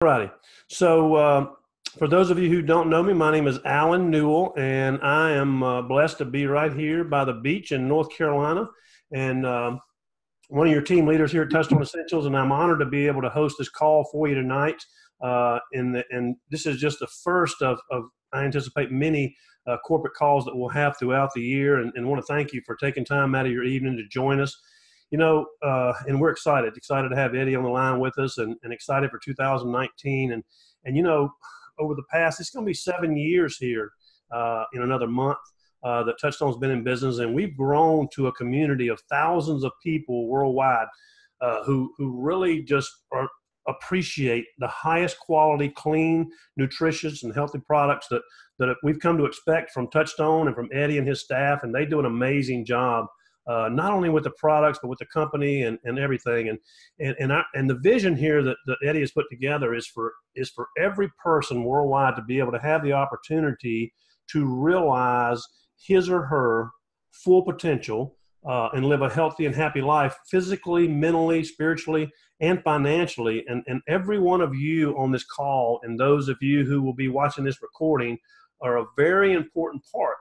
Alrighty. So for those of you who don't know me, my name is Alan Newell, and I am blessed to be right here by the beach in North Carolina, and one of your team leaders here at Touchstone Essentials, and I'm honored to be able to host this call for you tonight. And this is just the first of I anticipate many corporate calls that we'll have throughout the year, and want to thank you for taking time out of your evening to join us. And we're excited to have Eddie on the line with us, and excited for 2019. And over the past, it's going to be 7 years here in another month that Touchstone's been in business, and we've grown to a community of thousands of people worldwide who really just appreciate the highest quality, clean, nutritious, and healthy products that we've come to expect from Touchstone and from Eddie and his staff, and they do an amazing job. Not only with the products, but with the company and everything. And the vision here that Eddie has put together is for every person worldwide to be able to have the opportunity to realize his or her full potential and live a healthy and happy life physically, mentally, spiritually, and financially. And every one of you on this call, and those of you who will be watching this recording, are a very important part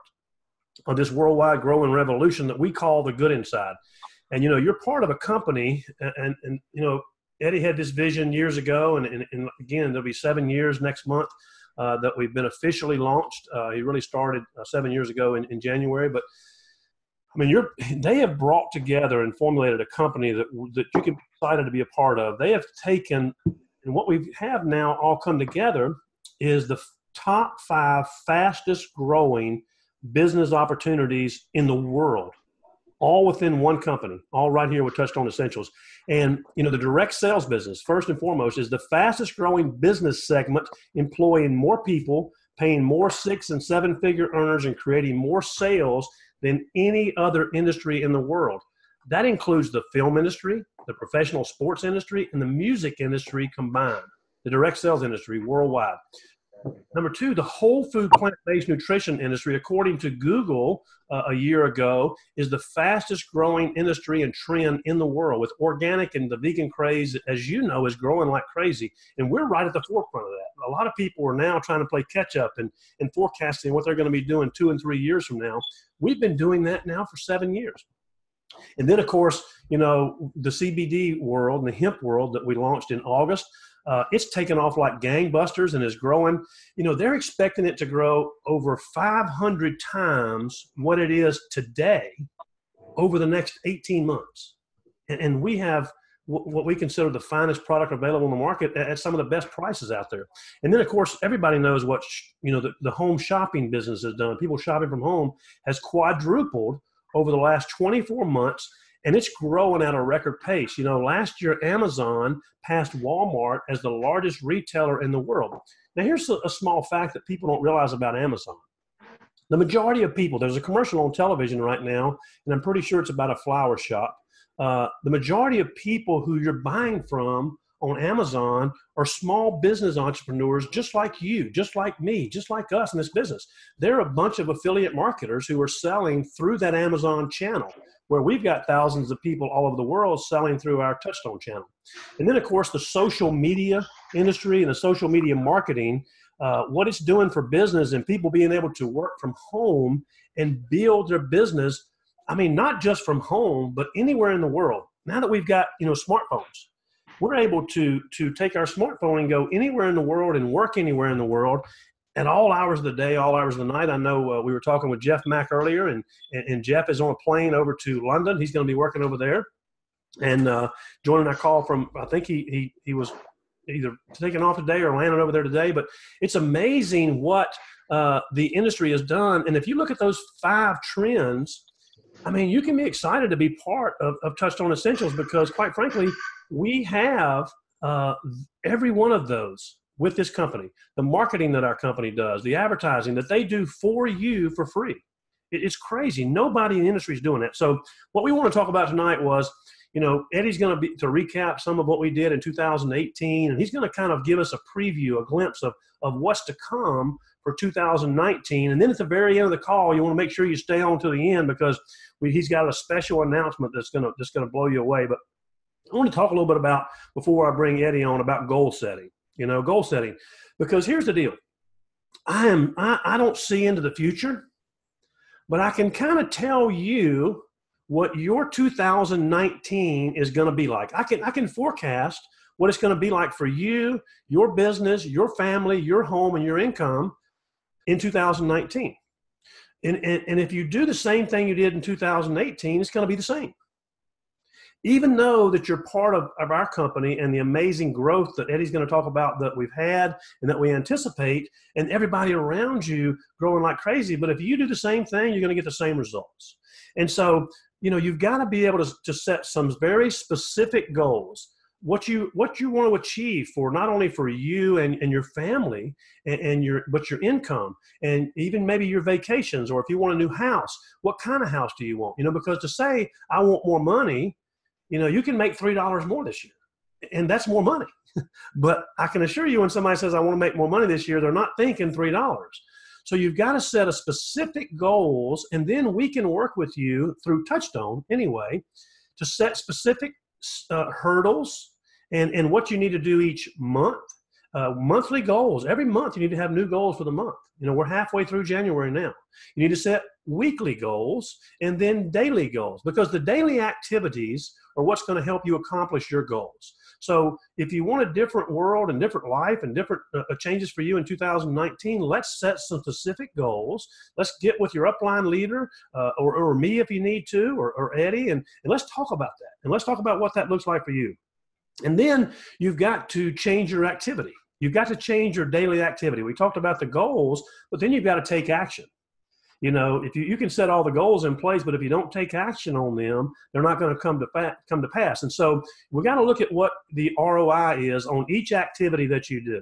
of this worldwide growing revolution that we call the good inside. And you're part of a company, and Eddie had this vision years ago, and again, there'll be 7 years next month that we've been officially launched. He really started 7 years ago in January, but I mean, they have brought together and formulated a company that you can be excited to be a part of. They have taken, and what we have now all come together is the top 5 fastest growing business opportunities in the world, all within one company, all right here with Touchstone Essentials. And, the direct sales business, first and foremost, is the fastest growing business segment, employing more people, paying more 6- and 7-figure earners, and creating more sales than any other industry in the world. That includes the film industry, the professional sports industry, and the music industry combined, the direct sales industry worldwide. Number 2, the whole food plant-based nutrition industry, according to Google a year ago, is the fastest growing industry and trend in the world, with organic and the vegan craze, as you know, is growing like crazy. And we're right at the forefront of that. A lot of people are now trying to play catch up and forecasting what they're going to be doing 2 and 3 years from now. We've been doing that now for 7 years. And then, of course, the CBD world and the hemp world that we launched in August, it's taken off like gangbusters and is growing. They're expecting it to grow over 500 times what it is today over the next 18 months. And we have what we consider the finest product available in the market at some of the best prices out there. And then, of course, everybody knows what, the home shopping business has done. People shopping from home has quadrupled over the last 24 months. And it's growing at a record pace. Last year, Amazon passed Walmart as the largest retailer in the world. Now, here's a small fact that people don't realize about Amazon. The majority of people, there's a commercial on television right now, and I'm pretty sure it's about a flower shop. The majority of people who you're buying from on Amazon are small business entrepreneurs just like you, just like me, just like us in this business. They're a bunch of affiliate marketers who are selling through that Amazon channel, where we've got thousands of people all over the world selling through our Touchstone channel. And then, of course, the social media industry and the social media marketing, what it's doing for business and people being able to work from home and build their business. I mean, not just from home, but anywhere in the world. Now that we've got, smartphones, we're able to take our smartphone and go anywhere in the world and work anywhere in the world at all hours of the day, all hours of the night. I know we were talking with Jeff Mack earlier, and Jeff is on a plane over to London. He's going to be working over there and joining our call from, I think he was either taking off today or landing over there today. But it's amazing what the industry has done. And if you look at those 5 trends, I mean, you can be excited to be part of Touchstone Essentials because, quite frankly, we have every one of those with this company. The marketing that our company does, the advertising that they do for you for free. It's crazy. Nobody in the industry is doing that. So what we want to talk about tonight was, Eddie's going to recap some of what we did in 2018, and he's going to kind of give us a preview, a glimpse of what's to come for 2019. And then at the very end of the call, you want to make sure you stay on to the end because he's got a special announcement that's going to blow you away. But I want to talk a little bit about, before I bring Eddie on, about goal setting. goal setting. Because here's the deal. I don't see into the future, but I can kind of tell you what your 2019 is going to be like. I can forecast what it's going to be like for you, your business, your family, your home, and your income in 2019. And if you do the same thing you did in 2018, it's going to be the same. Even though that you're part of our company and the amazing growth that Eddie's going to talk about that we've had and that we anticipate, and everybody around you growing like crazy, but if you do the same thing, you're going to get the same results. And so, you've got to be able to set some very specific goals. What you want to achieve for not only for you and your family but your income, and even maybe your vacations, or if you want a new house, what kind of house do you want? Because to say I want more money, you can make $3 more this year, and that's more money. But I can assure you, when somebody says I want to make more money this year, they're not thinking $3. So you've got to set a specific goals, and then we can work with you through Touchstone anyway to set specific hurdles and what you need to do each month. Monthly goals. Every month you need to have new goals for the month. We're halfway through January now. You need to set weekly goals and then daily goals, because the daily activities are what's going to help you accomplish your goals. So if you want a different world and different life and different changes for you in 2019, let's set some specific goals. Let's get with your upline leader or me if you need to, or Eddie, and let's talk about that. And let's talk about what that looks like for you. And then you've got to change your activity. You've got to change your daily activity. We talked about the goals, but then you've got to take action. If you can set all the goals in place, but if you don't take action on them, they're not going to come to pass. And so we got to look at what the ROI is on each activity that you do.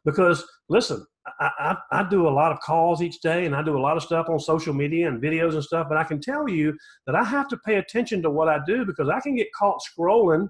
Because listen, I do a lot of calls each day, and I do a lot of stuff on social media and videos and stuff, but I can tell you that I have to pay attention to what I do, because I can get caught scrolling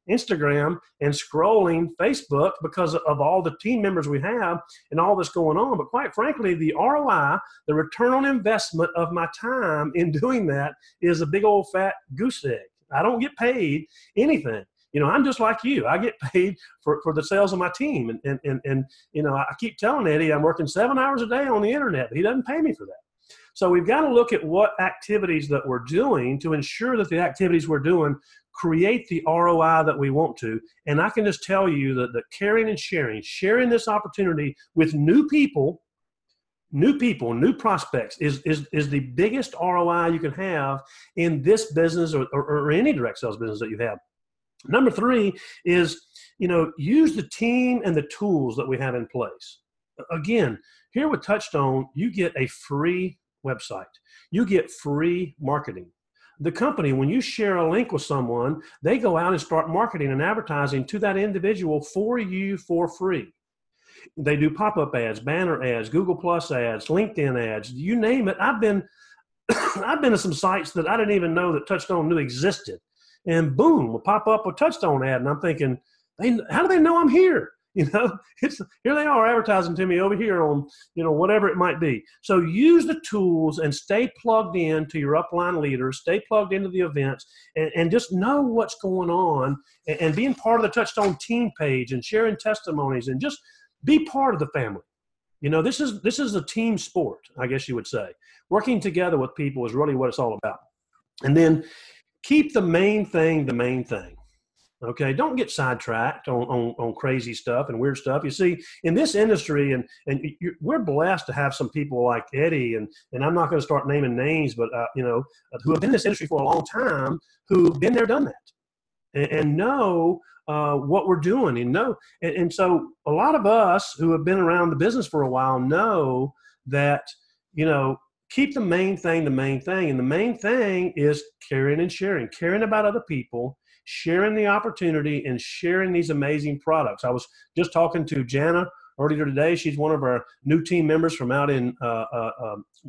Instagram and scrolling Facebook because of all the team members we have and all that's going on. But quite frankly, the ROI, the return on investment of my time in doing that, is a big old fat goose egg. I don't get paid anything. I'm just like you. I get paid for the sales of my team. And I keep telling Eddie I'm working 7 hours a day on the internet. He doesn't pay me for that. So we've got to look at what activities that we're doing to ensure that the activities we're doing create the ROI that we want to. And I can just tell you that the caring and sharing this opportunity with new people, new prospects is the biggest ROI you can have in this business or any direct sales business that you have. Number 3 is, use the team and the tools that we have in place. Again, here with Touchstone, you get a free website. You get free marketing. The company, when you share a link with someone, they go out and start marketing and advertising to that individual for you for free. They do pop-up ads, banner ads, Google Plus ads, LinkedIn ads, you name it. I've been to some sites that I didn't even know that Touchstone knew existed. And boom, we'll pop up a Touchstone ad. And I'm thinking, how do they know I'm here? Here they are advertising to me over here on, whatever it might be. So use the tools and stay plugged in to your upline leaders, stay plugged into the events, and just know what's going on, and being part of the Touchstone team page and sharing testimonies, and just be part of the family. This is a team sport, I guess you would say. Working together with people is really what it's all about. And then keep the main thing the main thing. Okay, don't get sidetracked on crazy stuff and weird stuff. You see, in this industry, and we're blessed to have some people like Eddie, and I'm not going to start naming names, but who have been in this industry for a long time, who've been there, done that, and know what we're doing, and so a lot of us who have been around the business for a while know that keep the main thing the main thing, and the main thing is caring and sharing, caring about other people, sharing the opportunity, and sharing these amazing products. I was just talking to Jana earlier today. She's one of our new team members from out in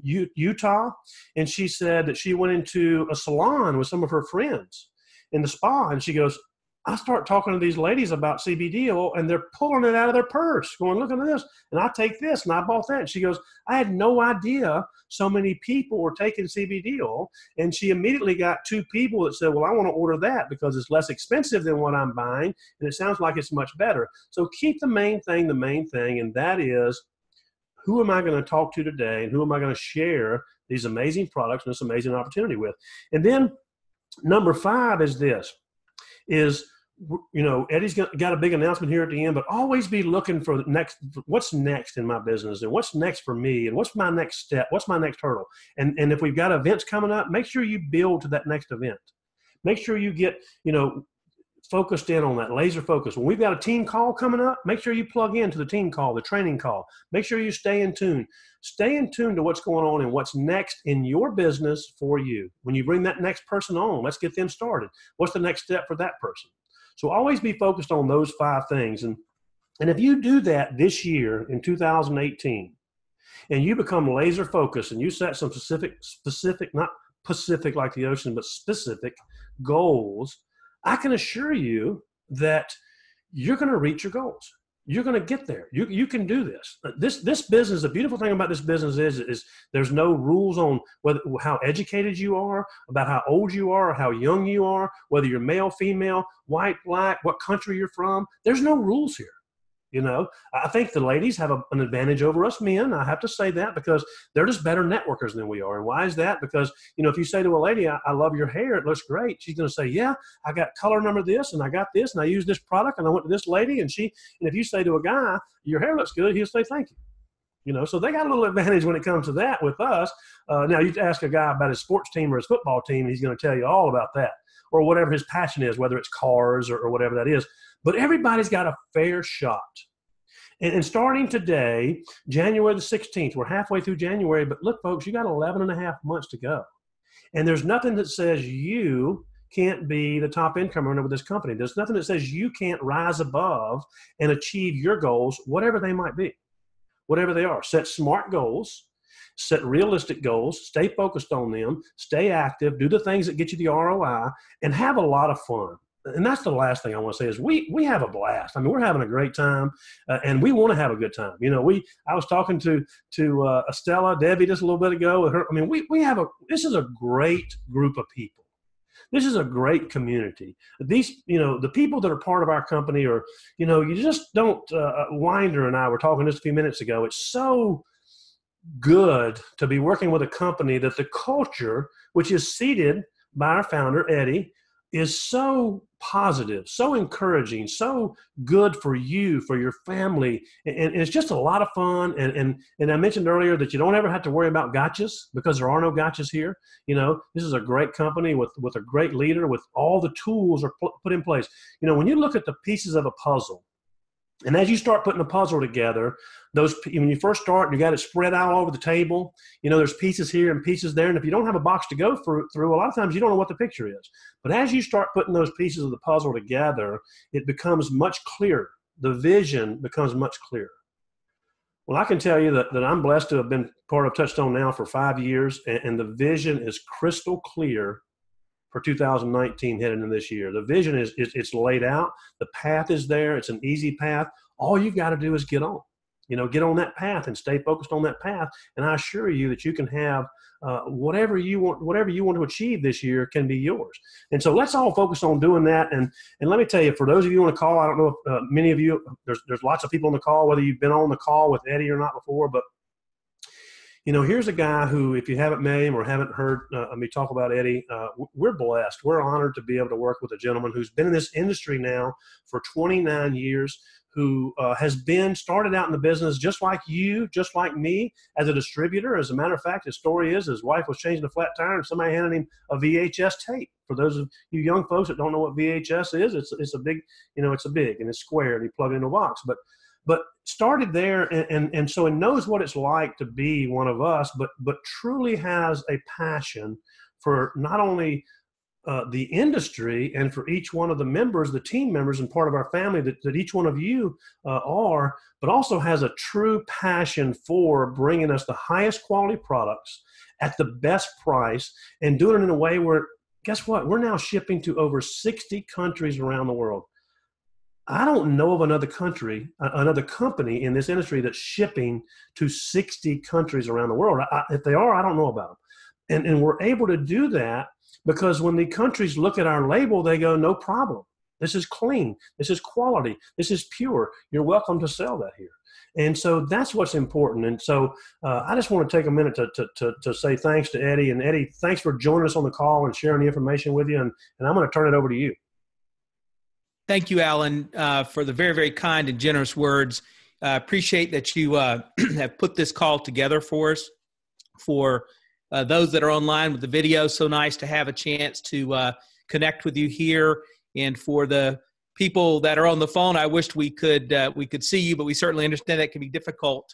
Utah. And she said that she went into a salon with some of her friends in the spa. And she goes, I start talking to these ladies about CBD oil, and they're pulling it out of their purse, going, look at this, and I take this, and I bought that. And she goes, I had no idea so many people were taking CBD oil. And she immediately got 2 people that said, well, I want to order that because it's less expensive than what I'm buying, and it sounds like it's much better. So keep the main thing, and that is, who am I going to talk to today, and who am I going to share these amazing products and this amazing opportunity with? And then number 5 is this, is, Eddie's got a big announcement here at the end, but always be looking for what's next in my business, and what's next for me, and what's my next step, what's my next hurdle. And if we've got events coming up, make sure you build to that next event. Make sure you get, focused in on that, laser focus. When we've got a team call coming up, make sure you plug into the team call, the training call. Make sure you stay in tune. Stay in tune to what's going on and what's next in your business for you. When you bring that next person on, let's get them started. What's the next step for that person? So always be focused on those 5 things. And if you do that this year in 2018, and you become laser focused and you set some specific, not Pacific like the ocean, but specific goals, I can assure you that you're going to reach your goals. You're going to get there. You can do this. This business, the beautiful thing about this business is there's no rules on how educated you are, about how old you are, or how young you are, whether you're male, female, white, black, what country you're from. There's no rules here. I think the ladies have an advantage over us men. I have to say that because they're just better networkers than we are. And why is that? Because, if you say to a lady, I love your hair, it looks great. She's going to say, yeah, I got color number this, and I got this, and I use this product, and I went to this lady, and if you say to a guy, your hair looks good, he'll say, thank you. So they got a little advantage when it comes to that with us. Now you ask a guy about his sports team or his football team, and he's going to tell you all about that, or whatever his passion is, whether it's cars or whatever that is. But everybody's got a fair shot. And starting today, January the 16th, we're halfway through January, but look, folks, you got 11 and a half months to go. And there's nothing that says you can't be the top income earner with this company. There's nothing that says you can't rise above and achieve your goals, whatever they might be, whatever they are. Set smart goals, set realistic goals, stay focused on them, stay active, do the things that get you the ROI, and have a lot of fun. And that's the last thing I want to say is we have a blast. I mean, we're having a great time, and we want to have a good time. I was talking to Estella, Debbie, just a little bit ago with her. I mean, this is a great group of people. This is a great community. These, the people that are part of our company are, you just don't, Winder and I were talking just a few minutes ago. It's so good to be working with a company that the culture, which is seated by our founder, Eddie, is so positive, so encouraging, so good for you, for your family. And it's just a lot of fun. And I mentioned earlier that you don't ever have to worry about gotchas because there are no gotchas here. This is a great company with a great leader, with all the tools are put in place. When you look at the pieces of a puzzle, and as you start putting a puzzle together, when you first start and you got it spread out all over the table, there's pieces here and pieces there. And if you don't have a box to go through, a lot of times you don't know what the picture is. But as you start putting those pieces of the puzzle together, it becomes much clearer. The vision becomes much clearer. Well, I can tell you that I'm blessed to have been part of Touchstone now for 5 years, and the vision is crystal clear for 2019 heading into this year. The vision is it's laid out. The path is there. It's an easy path. All you've got to do is get on. Get on that path and stay focused on that path. And I assure you that you can have whatever you want to achieve this year can be yours. And so let's all focus on doing that. And let me tell you, for those of you on the call, I don't know if many of you, there's lots of people on the call, whether you've been on the call with Eddie or not before, but here's a guy who, if you haven't met him or haven't heard me talk about Eddie, we're blessed. We're honored to be able to work with a gentleman who's been in this industry now for 29 years, who has started out in the business just like you, just like me, as a distributor. As a matter of fact, his story is his wife was changing a flat tire and somebody handed him a VHS tape. For those of you young folks that don't know what VHS is, it's a big, it's a big and it's square and you plug it in a box. But started there and so it knows what it's like to be one of us, but truly has a passion for not only the industry and for each one of the members, the team members and part of our family that each one of you are, but also has a true passion for bringing us the highest quality products at the best price and doing it in a way where guess what? We're now shipping to over 60 countries around the world. I don't know of another company in this industry that's shipping to 60 countries around the world. If they are, I don't know about them. And we're able to do that because when the countries look at our label, they go, no problem. This is clean. This is quality. This is pure. You're welcome to sell that here. And so that's what's important. And so I just want to take a minute to say thanks to Eddie. And Eddie, thanks for joining us on the call and sharing the information with you. And I'm going to turn it over to you. Thank you, Alan, for the very, very kind and generous words. Appreciate that you have put this call together for us. For those that are online with the video, so nice to have a chance to connect with you here. And for the people that are on the phone, I wished we could see you, but we certainly understand that can be difficult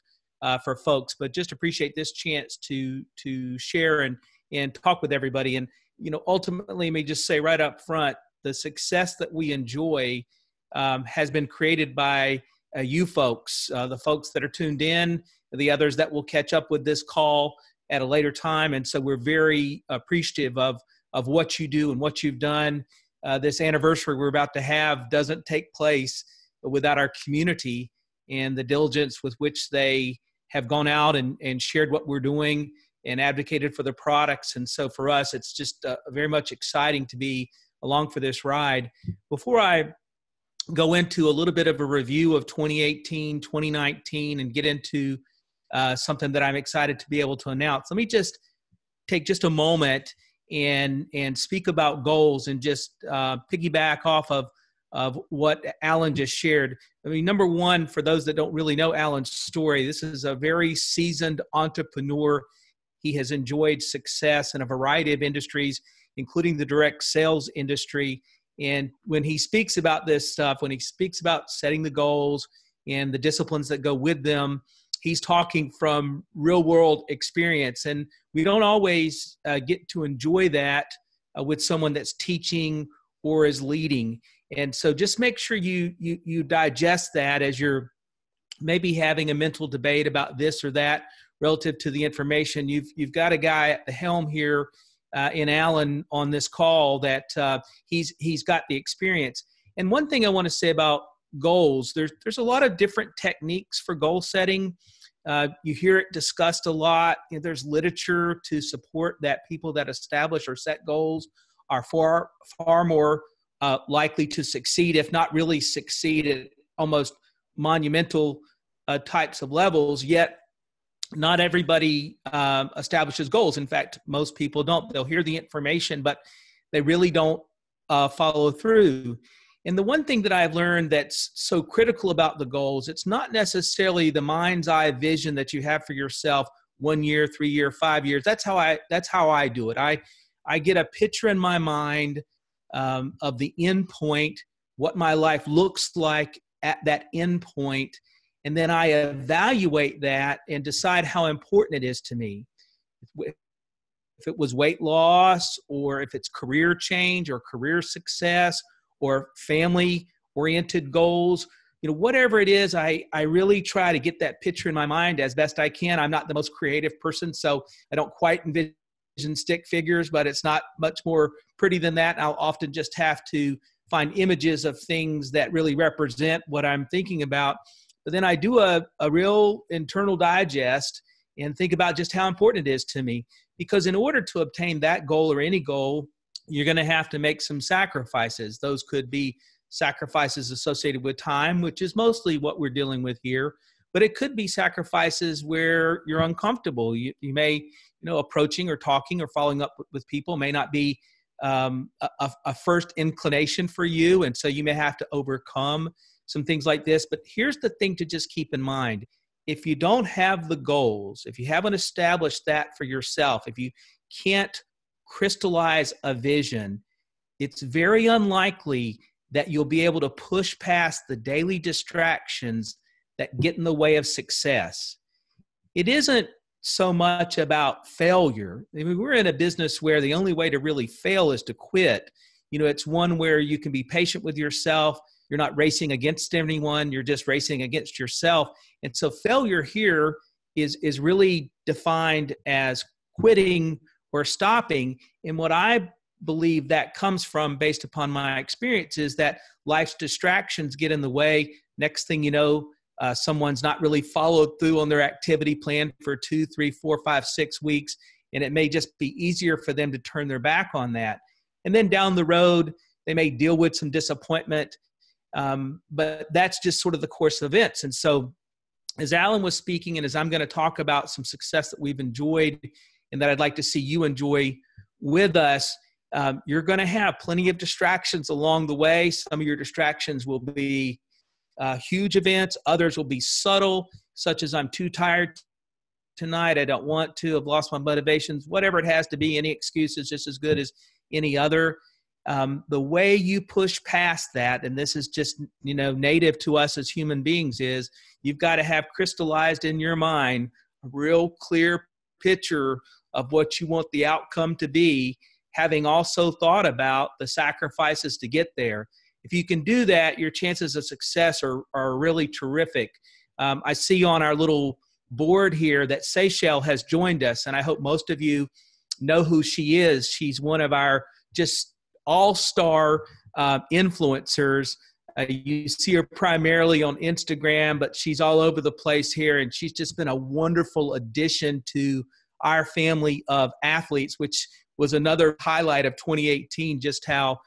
for folks. But just appreciate this chance to share and talk with everybody. And ultimately, let me just say right up front, the success that we enjoy has been created by you folks, the folks that are tuned in, the others that will catch up with this call at a later time. And so we're very appreciative of what you do and what you've done. This anniversary we're about to have doesn't take place without our community and the diligence with which they have gone out and shared what we're doing and advocated for the products. And so for us, it's just very much exciting to be along for this ride. Before I go into a little bit of a review of 2018, 2019, and get into something that I'm excited to be able to announce, let me just take just a moment and speak about goals and just piggyback off of what Alan just shared. I mean, number one, for those that don't really know Alan's story, this is a very seasoned entrepreneur. He has enjoyed success in a variety of industries, including the direct sales industry. And when he speaks about this stuff, when he speaks about setting the goals and the disciplines that go with them, he's talking from real world experience. And we don't always get to enjoy that with someone that's teaching or is leading. And so just make sure you digest that as you're maybe having a mental debate about this or that relative to the information. You've got a guy at the helm here in Alan on this call that he's got the experience. And one thing I want to say about goals, there's a lot of different techniques for goal setting. You hear it discussed a lot. There's literature to support that people that establish or set goals are far more likely to succeed, if not really succeed at almost monumental types of levels. Yet not everybody establishes goals. In fact, most people don't. They'll hear the information, but they really don't follow through. And the one thing that I've learned that's so critical about the goals, it's not necessarily the mind's eye vision that you have for yourself 1 year, 3 year, 5 years. That's how I do it. I get a picture in my mind of the end point, what my life looks like at that end point. And then I evaluate that and decide how important it is to me. If it was weight loss, or if it's career change or career success or family-oriented goals, whatever it is, I really try to get that picture in my mind as best I can. I'm not the most creative person, so I don't quite envision stick figures, but it's not much more pretty than that. I'll often just have to find images of things that really represent what I'm thinking about. But then I do a real internal digest and think about just how important it is to me. Because in order to obtain that goal or any goal, you're going to have to make some sacrifices. Those could be sacrifices associated with time, which is mostly what we're dealing with here. But it could be sacrifices where you're uncomfortable. You may, approaching or talking or following up with people may not be a first inclination for you. And so you may have to overcome some things like this. But here's the thing to just keep in mind. If you don't have the goals, if you haven't established that for yourself, if you can't crystallize a vision, it's very unlikely that you'll be able to push past the daily distractions that get in the way of success. It isn't so much about failure. I mean, we're in a business where the only way to really fail is to quit. It's one where you can be patient with yourself. You're not racing against anyone. You're just racing against yourself. And so failure here is really defined as quitting or stopping. And what I believe that comes from, based upon my experience, is that life's distractions get in the way. Next thing you know, someone's not really followed through on their activity plan for 2, 3, 4, 5, 6 weeks, and it may just be easier for them to turn their back on that. And then down the road, they may deal with some disappointment, but that's just sort of the course of events. And so as Alan was speaking, and as I'm going to talk about some success that we've enjoyed and that I'd like to see you enjoy with us, you're going to have plenty of distractions along the way. Some of your distractions will be huge events. Others will be subtle, such as I'm too tired tonight, I don't want to, I've lost my motivations, whatever it has to be. Any excuse is just as good as any other. The way you push past that, and this is just, native to us as human beings, is you've got to have crystallized in your mind a real clear picture of what you want the outcome to be, having also thought about the sacrifices to get there. If you can do that, your chances of success are really terrific. I see on our little board here that Seychelles has joined us, and I hope most of you know who she is. She's one of our just all-star influencers. You see her primarily on Instagram, but she's all over the place here, and she's just been a wonderful addition to our family of athletes, which was another highlight of 2018, just how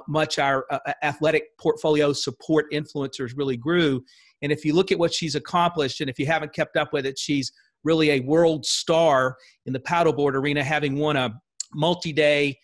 much our athletic portfolio support influencers really grew. And if you look at what she's accomplished, and if you haven't kept up with it, she's really a world star in the paddleboard arena, having won a multi-day,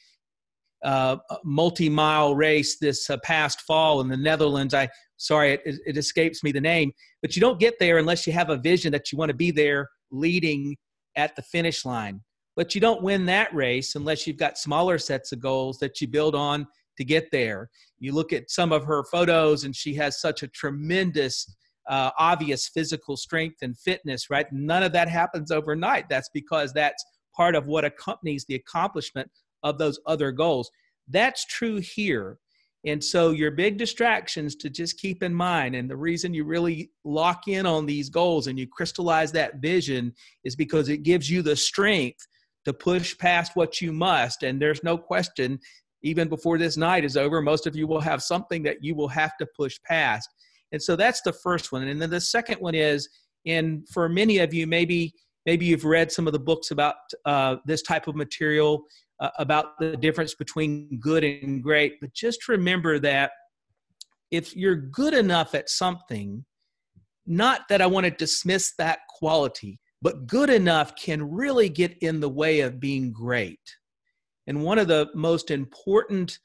multi-mile race this past fall in the Netherlands. It escapes me the name, but you don't get there unless you have a vision that you want to be there leading at the finish line. But you don't win that race unless you've got smaller sets of goals that you build on to get there. You look at some of her photos, and she has such a tremendous, obvious physical strength and fitness, right? None of that happens overnight. That's because that's part of what accompanies the accomplishment of those other goals. That's true here. And so your big distractions to just keep in mind, and the reason you really lock in on these goals and you crystallize that vision is because it gives you the strength to push past what you must. And there's no question, even before this night is over, most of you will have something that you will have to push past. And so that's the first one. And then the second one is, and for many of you, maybe you've read some of the books about this type of material, about the difference between good and great. But just remember that if you're good enough at something, not that I want to dismiss that quality, but good enough can really get in the way of being great. And one of the most important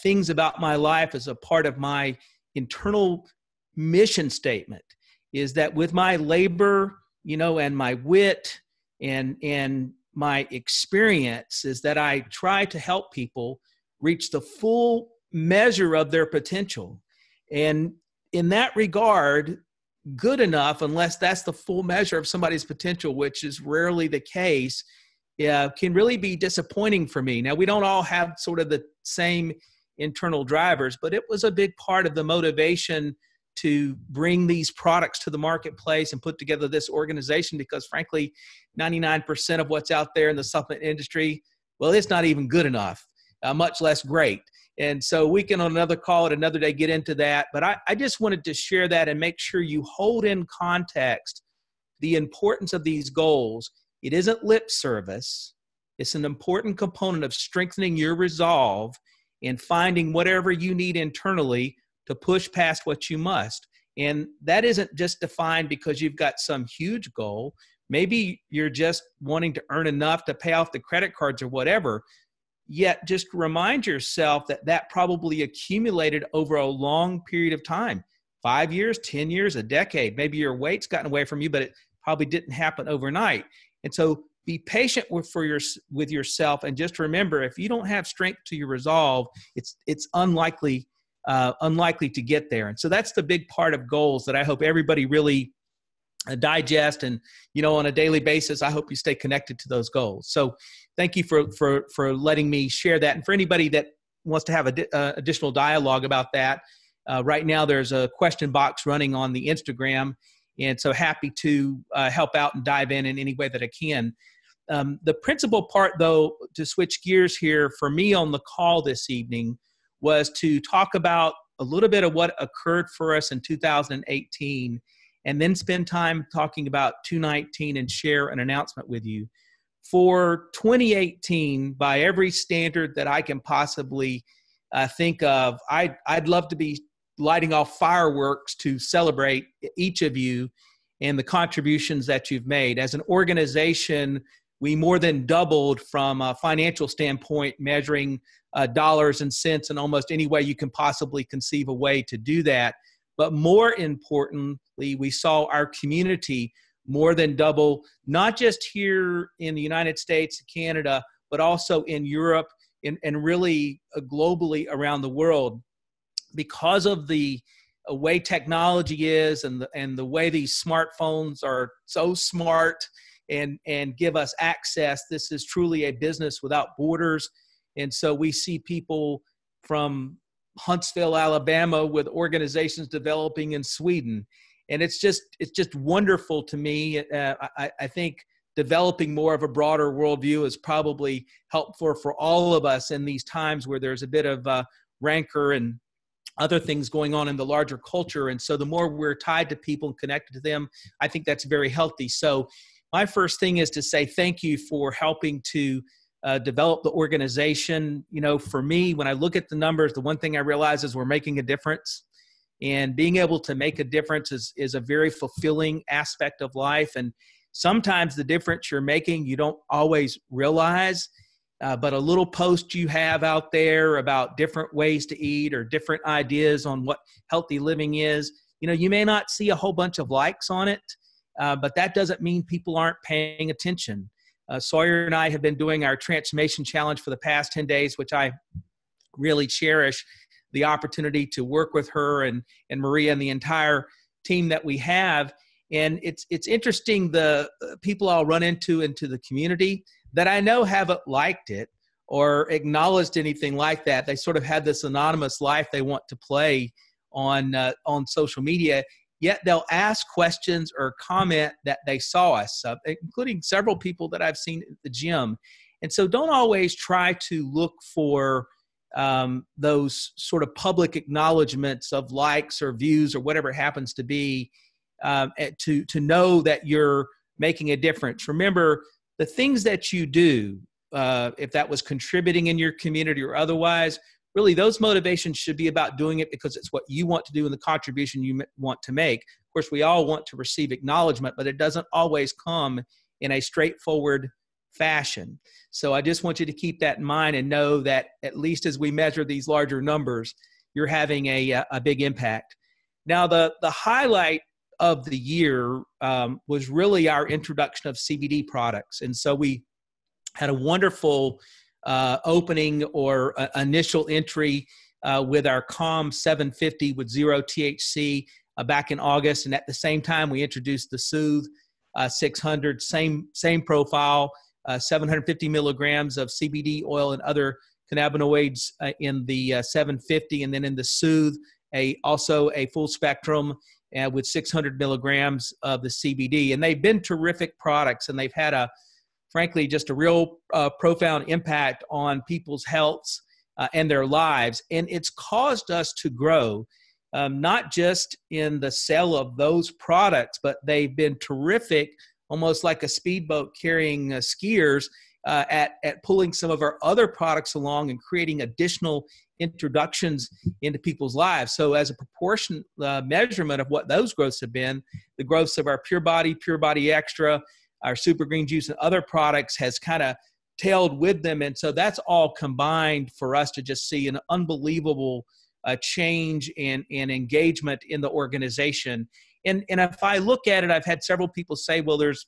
things about my life as a part of my internal mission statement is that with my labor, and my wit and my experience, is that I try to help people reach the full measure of their potential. And in that regard, good enough, unless that's the full measure of somebody's potential, which is rarely the case, can really be disappointing for me. Now, we don't all have sort of the same internal drivers, but it was a big part of the motivation to bring these products to the marketplace and put together this organization, because frankly, 99% of what's out there in the supplement industry, well, it's not even good enough, much less great. And so we can, on another call at another day, get into that. But I just wanted to share that and make sure you hold in context the importance of these goals. It isn't lip service. It's an important component of strengthening your resolve and finding whatever you need internally to push past what you must. And that isn't just defined because you've got some huge goal. Maybe you're just wanting to earn enough to pay off the credit cards or whatever. Yet just remind yourself that that probably accumulated over a long period of time, 5 years, 10 years, a decade. Maybe your weight's gotten away from you, but it probably didn't happen overnight. And so be patient with yourself, and just remember, if you don't have strength to your resolve, it's unlikely to get there. And so that's the big part of goals that I hope everybody really digest. And, on a daily basis, I hope you stay connected to those goals. So thank you for letting me share that. And for anybody that wants to have additional dialogue about that, right now there's a question box running on the Instagram. And so happy to help out and dive in any way that I can. The principal part, though, to switch gears here for me on the call this evening was to talk about a little bit of what occurred for us in 2018, and then spend time talking about 2019 and share an announcement with you. For 2018, by every standard that I can possibly think of, I'd love to be lighting off fireworks to celebrate each of you and the contributions that you've made. As an organization, we more than doubled from a financial standpoint, measuring dollars and cents in almost any way you can possibly conceive a way to do that. But more importantly, we saw our community more than double, not just here in the United States, Canada, but also in Europe and really globally around the world. Because of the way technology is and the way these smartphones are so smart and give us access, this is truly a business without borders. And so we see people from Huntsville, Alabama, with organizations developing in Sweden. And it's just wonderful to me. I think developing more of a broader worldview is probably helpful for all of us in these times where there's a bit of rancor and other things going on in the larger culture. And so the more we're tied to people and connected to them, I think that's very healthy. So my first thing is to say thank you for helping to develop the organization. You know, for me, when I look at the numbers, the one thing I realize is we're making a difference. And being able to make a difference is a very fulfilling aspect of life. And sometimes the difference you're making, you don't always realize. But a little post you have out there about different ways to eat or different ideas on what healthy living is, you know, you may not see a whole bunch of likes on it, but that doesn't mean people aren't paying attention. Sawyer and I have been doing our transformation challenge for the past 10 days, which I really cherish the opportunity to work with her and Maria and the entire team that we have. And it's interesting, the people I'll run into the community that I know haven't liked it or acknowledged anything like that. They sort of had this anonymous life they want to play on social media, yet they'll ask questions or comment that they saw us, including several people that I've seen at the gym. And so don't always try to look for those sort of public acknowledgments of likes or views or whatever it happens to be to know that you're making a difference. Remember, the things that you do, if that was contributing in your community or otherwise, really those motivations should be about doing it because it's what you want to do and the contribution you want to make. Of course, we all want to receive acknowledgement, but it doesn't always come in a straightforward fashion. So I just want you to keep that in mind and know that at least as we measure these larger numbers, you're having a big impact. Now, the highlight of the year was really our introduction of CBD products. And so we had a wonderful opening or initial entry with our Calm 750 with 0 THC back in August. And at the same time, we introduced the Soothe 600, same profile, 750 milligrams of CBD oil and other cannabinoids in the 750. And then in the Soothe, also a full spectrum with 600 milligrams of the CBD. And they've been terrific products, and they've had frankly, just a real profound impact on people's healths and their lives. And it's caused us to grow, not just in the sale of those products, but they've been terrific, almost like a speedboat carrying skiers at pulling some of our other products along and creating additional introductions into people's lives. So as a proportion measurement of what those growths have been, the growths of our Pure Body Extra, our Super Green Juice and other products has kind of tailed with them. And so that's all combined for us to just see an unbelievable change and engagement in the organization. And if I look at it, I've had several people say, well, there's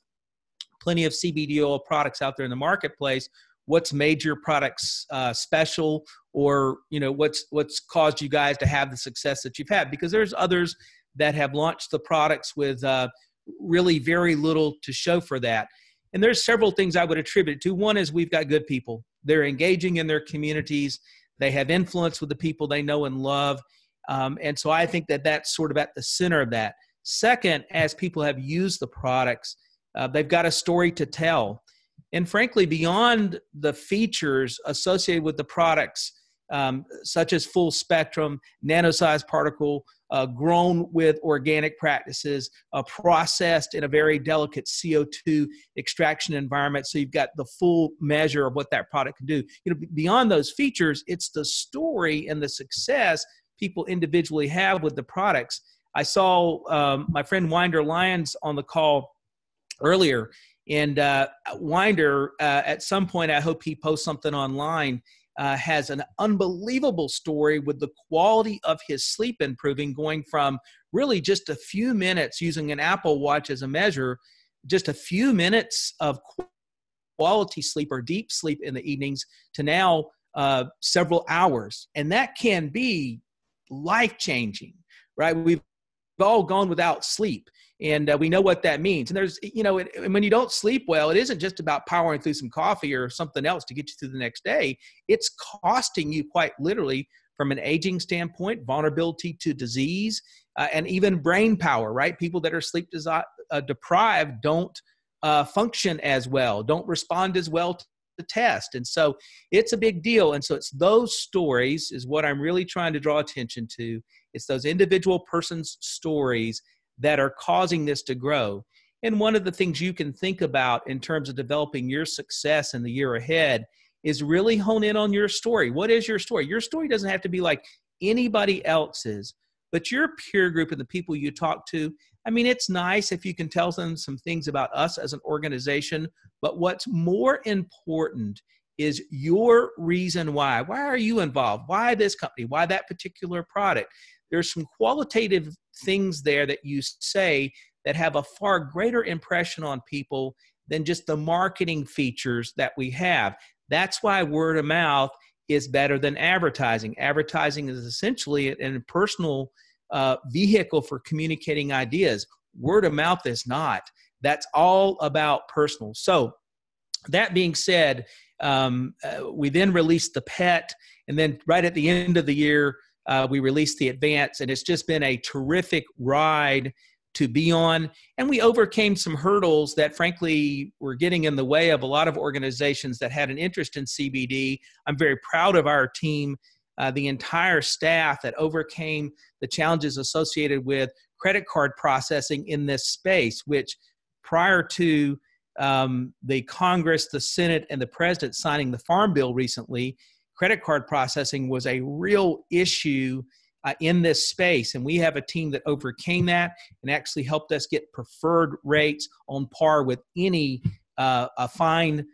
plenty of CBD oil products out there in the marketplace. What's made your products special, or what's caused you guys to have the success that you've had? Because there's others that have launched the products with really very little to show for that. And there's several things I would attribute to. One is we've got good people. They're engaging in their communities. They have influence with the people they know and love. And so I think that that's sort of at the center of that. Second, as people have used the products, they've got a story to tell. And frankly, beyond the features associated with the products, such as full spectrum, nano-sized particle, grown with organic practices, processed in a very delicate CO2 extraction environment. So you've got the full measure of what that product can do. Beyond those features, it's the story and the success people individually have with the products. I saw my friend Winder Lyons on the call earlier, and Winder, at some point, I hope he posts something online, has an unbelievable story with the quality of his sleep improving, going from really just a few minutes using an Apple Watch as a measure, just a few minutes of quality sleep or deep sleep in the evenings, to now several hours. And that can be life-changing, right? We've all gone without sleep, and we know what that means. And there's, when you don't sleep well, it isn't just about powering through some coffee or something else to get you through the next day. It's costing you, quite literally, from an aging standpoint, vulnerability to disease, and even brain power, right? People that are sleep deprived don't function as well, don't respond as well to the test. And so it's a big deal. And so it's those stories is what I'm really trying to draw attention to. It's those individual persons' stories that are causing this to grow. And one of the things you can think about in terms of developing your success in the year ahead is really hone in on your story. What is your story? Your story doesn't have to be like anybody else's, but your peer group and the people you talk to. I mean, it's nice if you can tell them some things about us as an organization, but what's more important is your reason why. Why are you involved? Why this company? Why that particular product? There's some qualitative things there that you say that have a far greater impression on people than just the marketing features that we have. That's why word of mouth is better than advertising. Advertising is essentially an impersonal vehicle for communicating ideas. Word of mouth is not. That's all about personal. So that being said, we then released the PET, and then right at the end of the year, we released the Advance, and it's just been a terrific ride to be on. And we overcame some hurdles that frankly were getting in the way of a lot of organizations that had an interest in CBD. I'm very proud of our team, the entire staff that overcame the challenges associated with credit card processing in this space, which prior to the Congress, the Senate, and the President signing the Farm Bill recently, credit card processing was a real issue in this space. And we have a team that overcame that and actually helped us get preferred rates on par with any a fine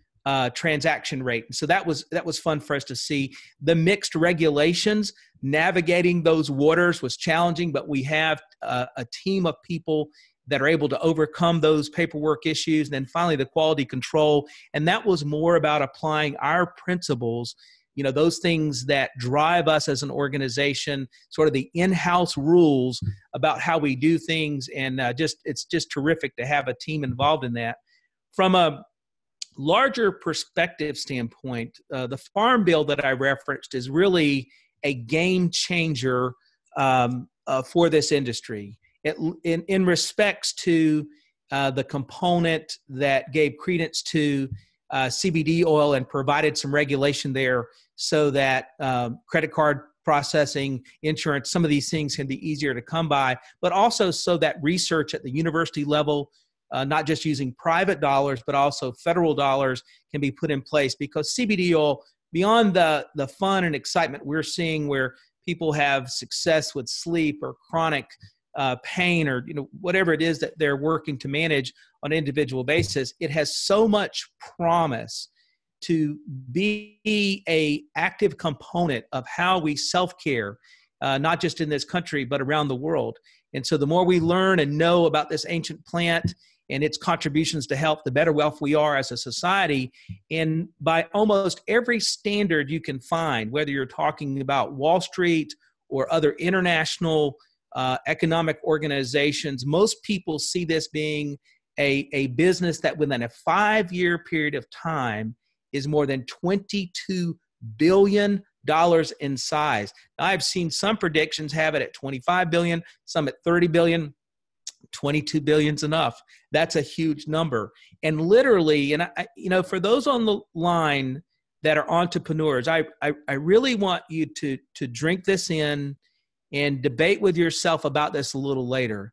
transaction rate. And so that was fun for us to see. The mixed regulations, navigating those waters was challenging, but we have a team of people that are able to overcome those paperwork issues. And then finally, the quality control. And that was more about applying our principles, those things that drive us as an organization, sort of the in-house rules about how we do things. And it's just terrific to have a team involved in that. From a larger perspective standpoint, the Farm Bill that I referenced is really a game changer for this industry. In respects to the component that gave credence to CBD oil and provided some regulation there so that credit card processing, insurance, some of these things can be easier to come by, but also so that research at the university level, not just using private dollars, but also federal dollars can be put in place, because CBD oil, beyond the fun and excitement we're seeing where people have success with sleep or chronic pain or whatever it is that they're working to manage on an individual basis, it has so much promise to be a active component of how we self-care, not just in this country, but around the world. And so the more we learn and know about this ancient plant and its contributions to health, the better off we are as a society. And by almost every standard you can find, whether you're talking about Wall Street or other international economic organizations, most people see this being a business that within a 5-year period of time is more than $22 billion in size. Now, I've seen some predictions have it at $25 billion, some at $30 billion. 22 billion's enough. That's a huge number. And literally, and for those on the line that are entrepreneurs, I really want you to drink this in and debate with yourself about this a little later.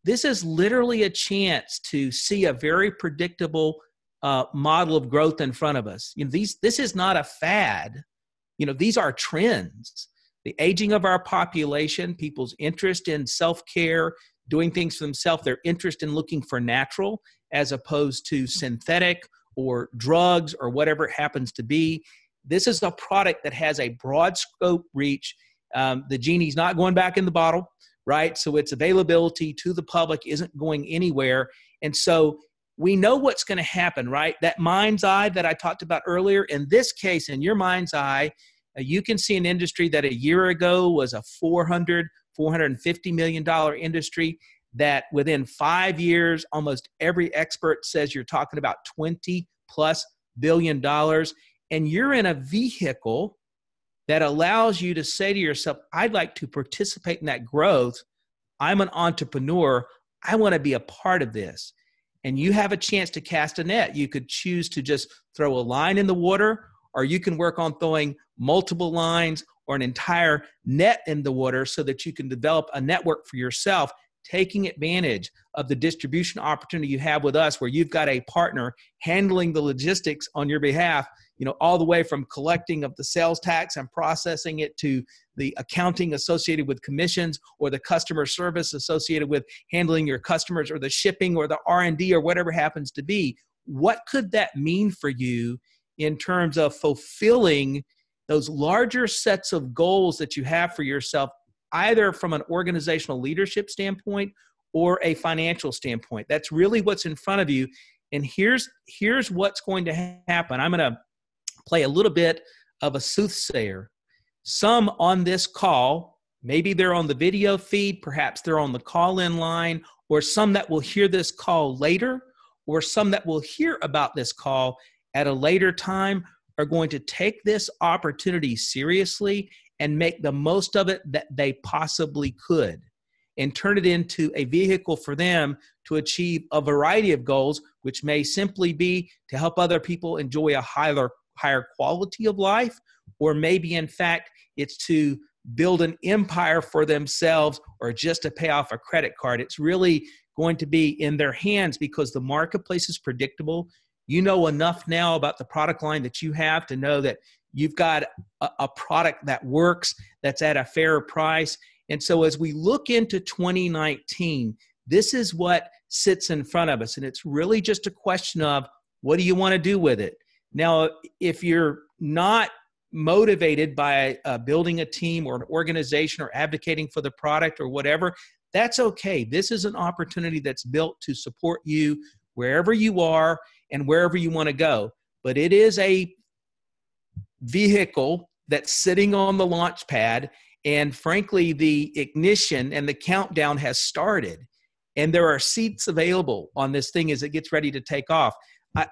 This is literally a chance to see a very predictable model of growth in front of us. This is not a fad. These are trends. The aging of our population, people's interest in self-care, doing things for themselves, their interest in looking for natural as opposed to synthetic or drugs or whatever it happens to be. This is a product that has a broad scope reach. The genie's not going back in the bottle, right? So its availability to the public isn't going anywhere. And so we know what's going to happen, right? That mind's eye that I talked about earlier, in this case, in your mind's eye, you can see an industry that a year ago was a $450 million industry that within 5 years, almost every expert says you're talking about $20+ billion. And you're in a vehicle that allows you to say to yourself, I'd like to participate in that growth. I'm an entrepreneur. I want to be a part of this. And you have a chance to cast a net. You could choose to just throw a line in the water, or you can work on throwing multiple lines or an entire net in the water so that you can develop a network for yourself, taking advantage of the distribution opportunity you have with us, where you've got a partner handling the logistics on your behalf, all the way from collecting of the sales tax and processing it to the accounting associated with commissions, or the customer service associated with handling your customers, or the shipping, or the R&D, or whatever happens to be. What could that mean for you in terms of fulfilling those larger sets of goals that you have for yourself, either from an organizational leadership standpoint or a financial standpoint? That's really what's in front of you. And here's what's going to happen. I'm going to play a little bit of a soothsayer. Some on this call, maybe they're on the video feed, perhaps they're on the call-in line, or some that will hear this call later, or some that will hear about this call at a later time, are going to take this opportunity seriously and make the most of it that they possibly could, and turn it into a vehicle for them to achieve a variety of goals, which may simply be to help other people enjoy a higher quality of life, or maybe in fact it's to build an empire for themselves, or just to pay off a credit card. It's really going to be in their hands, because the marketplace is predictable. You know enough now about the product line that you have to know that you've got a product that works, that's at a fair price. And so as we look into 2019, this is what sits in front of us. And it's really just a question of, what do you want to do with it? Now, if you're not motivated by building a team or an organization or advocating for the product or whatever, that's okay. This is an opportunity that's built to support you wherever you are and wherever you want to go. But it is a vehicle that's sitting on the launch pad, and frankly, the ignition and the countdown has started, and there are seats available on this thing as it gets ready to take off.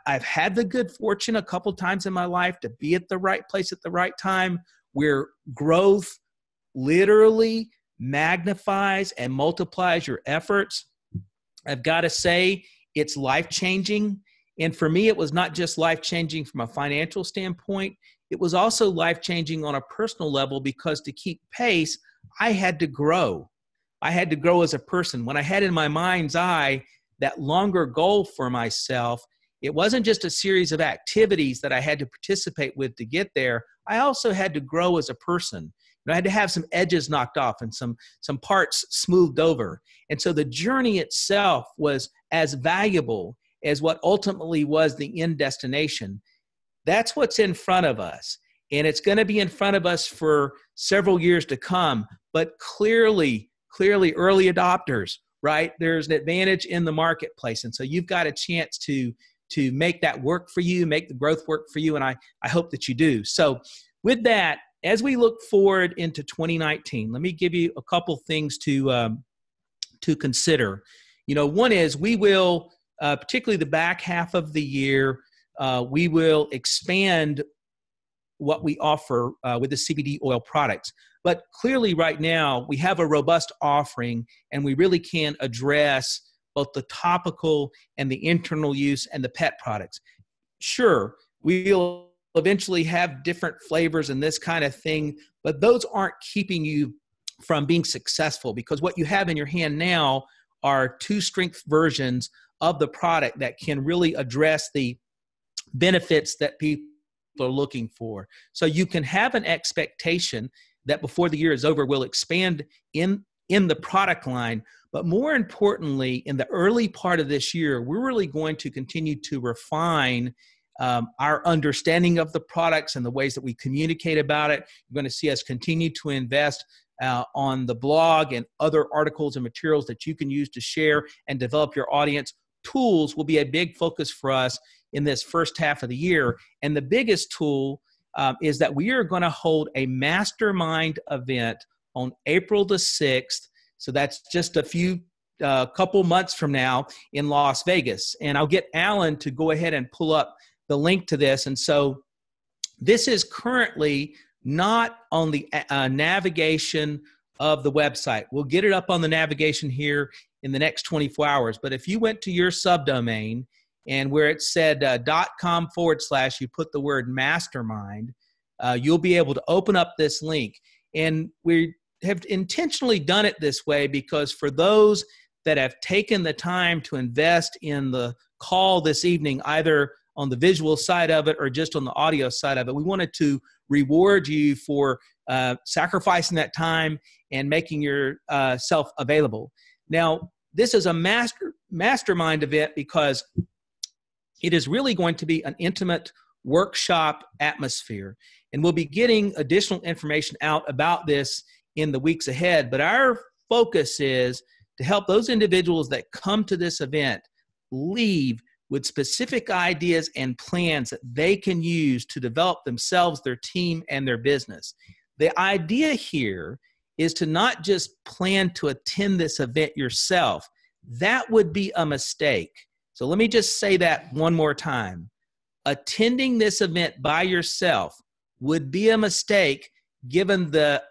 I've had the good fortune a couple times in my life to be at the right place at the right time, where growth literally magnifies and multiplies your efforts. I've got to say, it's life-changing. And for me, it was not just life-changing from a financial standpoint. It was also life-changing on a personal level, because to keep pace, I had to grow. I had to grow as a person. When I had in my mind's eye that longer goal for myself, it wasn't just a series of activities that I had to participate with to get there. I also had to grow as a person. I had to have some edges knocked off and some parts smoothed over. And so the journey itself was as valuable as what ultimately was the end destination. That's what's in front of us. And it's going to be in front of us for several years to come. But clearly early adopters, right? There's an advantage in the marketplace. And so you've got a chance to make that work for you, make the growth work for you. And I hope that you do. So with that, as we look forward into 2019, let me give you a couple things to consider. One is we will, particularly the back half of the year, we will expand what we offer with the CBD oil products. But clearly right now we have a robust offering, and we really can address both the topical and the internal use and the pet products. Sure, we'll eventually have different flavors and this kind of thing, but those aren't keeping you from being successful, because what you have in your hand now are two strength versions of the product that can really address the benefits that people are looking for. So you can have an expectation that before the year is over, we'll expand in the product line. But more importantly, in the early part of this year, we're really going to continue to refine our understanding of the products and the ways that we communicate about it. You're going to see us continue to invest on the blog and other articles and materials that you can use to share and develop your audience. Tools will be a big focus for us in this first half of the year. And the biggest tool is that we are going to hold a mastermind event on April the 6th. So that's just a couple months from now in Las Vegas. And I'll get Alan to go ahead and pull up the link to this. And so this is currently not on the navigation of the website. We'll get it up on the navigation here in the next 24 hours. But if you went to your subdomain and where it said .com/, you put the word mastermind, you'll be able to open up this link. And we have intentionally done it this way because for those that have taken the time to invest in the call this evening, either on the visual side of it or just on the audio side of it, we wanted to reward you for sacrificing that time and making yourself available. Now, this is a mastermind event because it is really going to be an intimate workshop atmosphere. And we'll be getting additional information out about this in the weeks ahead. But our focus is to help those individuals that come to this event leave with specific ideas and plans that they can use to develop themselves, their team, and their business. The idea here is to not just plan to attend this event yourself. That would be a mistake. So let me just say that one more time. Attending this event by yourself would be a mistake given the